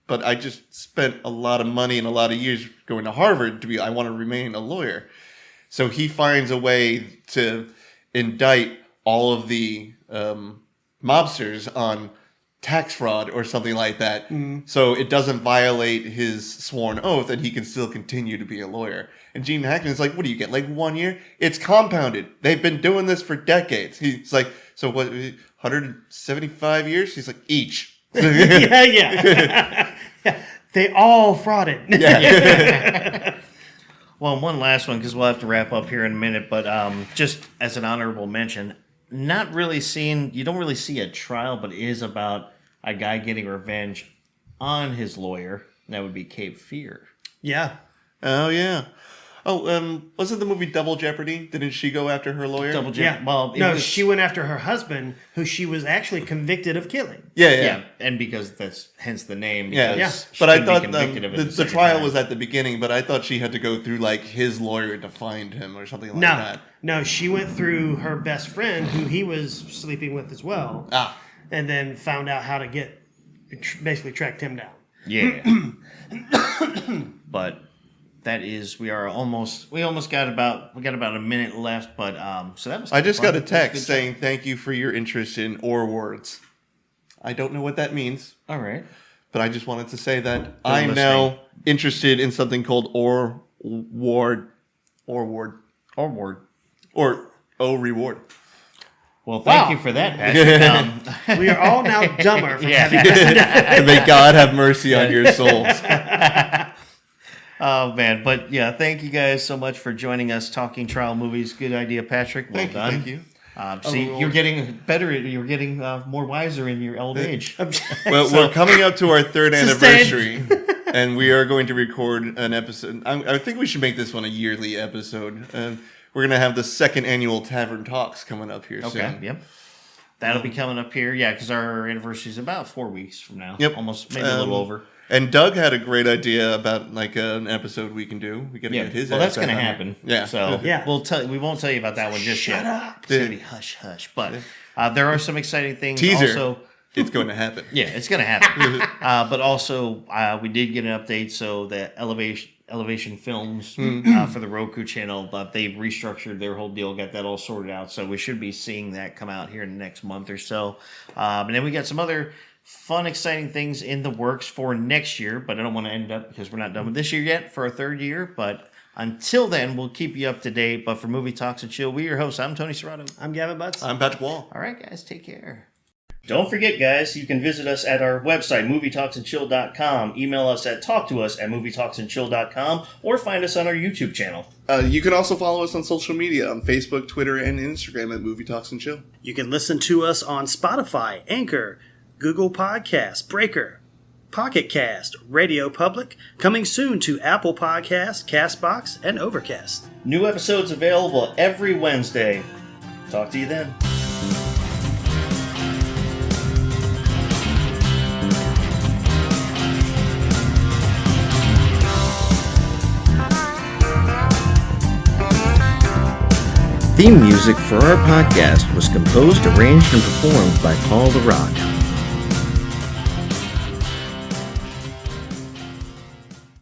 but I just spent a lot of money and a lot of years going to Harvard I want to remain a lawyer. So he finds a way to indict all of the mobsters on tax fraud or something like that. So it doesn't violate his sworn oath and he can still continue to be a lawyer. And Gene Hackman's like, what do you get, like 1 year? It's compounded. They've been doing this for decades. He's like, so what, 175 years? He's like, each. yeah. They all frauded. Yeah. Well, one last one, because we'll have to wrap up here in a minute, but just as an honorable mention, you don't really see a trial, but it is about a guy getting revenge on his lawyer. And that would be Cape Fear. Yeah. Oh, yeah. wasn't the movie Double Jeopardy? Didn't she go after her lawyer? Double Yeah. Jeopardy. Well, No, she went after her husband, who she was actually convicted of killing. Yeah. and because that's hence the name. Yeah, Because she but I couldn't be thought convicted of it the second trial time. was at the beginning, but I thought she had to go through like his lawyer to find him or something like No, that. no, she went through her best friend, who he was sleeping with as well, and then found out how to basically tracked him down. Yeah. But that is, we almost got about a minute left, but so that was. I just fun. got a text Good saying thank you for your interest in or words. I don't know what that means, job. All right. but I just wanted to say that I'm now interested in something called or ward. Reward. Well, thank you for that, Patrick. We are all now dumber for Yeah. having listened to May God have mercy on your souls. Oh man, but yeah, thank you guys so much for joining us talking trial movies. Good idea, Patrick. Well done. Thank you. See, you're getting better. You're getting more wiser in your old age. Well, we're coming up to our third Sustained. anniversary, and we are going to record an episode. I think we should make this one a yearly episode. We're going to have the second annual Tavern Talks coming up here Okay. soon. Yep. That'll be coming up here. Yeah, because our anniversary is about 4 weeks from now. Yep. Almost, maybe a little over. And Doug had a great idea about like an episode we can do. We got to Yeah. get his. Well, that's going going to to happen. Yeah. So Yeah. we won't tell you about that one just yet. Shut up. It's going to be hush hush. But there are some exciting things. Teaser. Also, It's going to happen. yeah, it's going to happen. But also, we did get an update. So the Elevation Films for the Roku channel, but they've restructured their whole deal, got that all sorted out. So we should be seeing that come out here in the next month or so. And then we got some other fun, exciting things in the works for next year, but I don't want to end up because we're not done with this year yet for our third year. But until then, we'll keep you up to date. But for Movie Talks and Chill, we're your hosts. I'm Tony Serrato. I'm Gavin Butts. I'm Patrick Wall. All right, guys, take care. Don't forget, guys, you can visit us at our website, movietalksandchill.com. Email us at talktous@movietalksandchill.com, or find us on our YouTube channel. You can also follow us on social media on Facebook, Twitter, and Instagram at Movie Talks and Chill. You can listen to us on Spotify, Anchor, Google Podcasts, Breaker, Pocket Cast, Radio Public, coming soon to Apple Podcasts, CastBox, and Overcast. New episodes available every Wednesday. Talk to you then. Theme music for our podcast was composed, arranged, and performed by Paul the Rock.